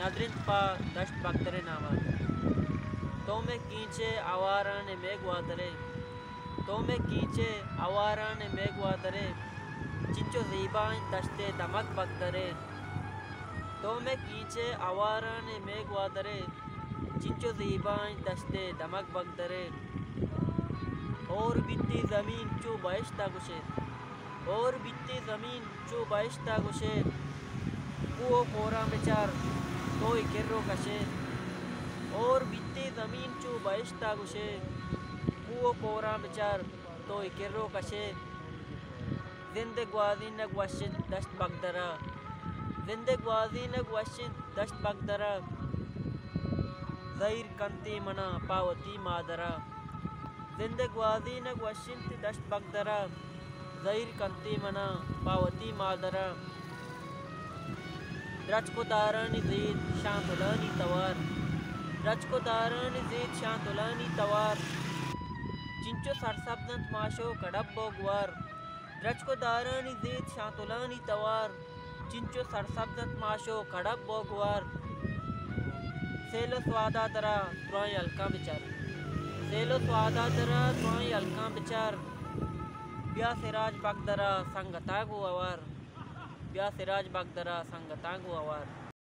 नदरिंद पा दश्त बगदरे नामा तो में कींचे आवारान मेघवादरे तो में कींचे आवारान मेघवादरे चिंचो ज़ीबान दश्ते दमक बगदरे तो में कींचे आवारान मेघवादरे चिंचो ज़ीबान दश्ते दमक बगदरे और बित्ती ज़मीन चो बहिश्ता गुशे और बित्ती ज़मीन चो बहिश्ता गुशे वो कोरा बेचार तो किर्रो कशे और बित्ती ज़मीन चो बहिश्ता गुशे वो कोरा बेचार तो किर्रो कशे ज़िंदगी नग वशिन दश्त बगदरा ज़िंदगी नग वशिन दश्त बगदरा ज़हीर कंती मना पावती मादरा ज़िंदगी नग वशिन दश्त बगदरा ज़हीर कंती मना पावती मादरा रच को दारानी ज़ीद शांतुलानी तवार रच को दारानी ज़ीद शांतुलानी तवार चिंचो सरसब्दंत माशो कड़ब बोगवार रच को दारानी ज़ीद शांतुलानी तवार चिंचो सरसब्दंत माशो कड़ब बोगवार सेलो स्वादा दरा त्रोय अलका बिचार सेलो स्वादा दरा त्रोय अलका बिचार ब्या सिराज बगदरा संगतागो अवार ब्या सिराज बगदरा संगतागो अवार।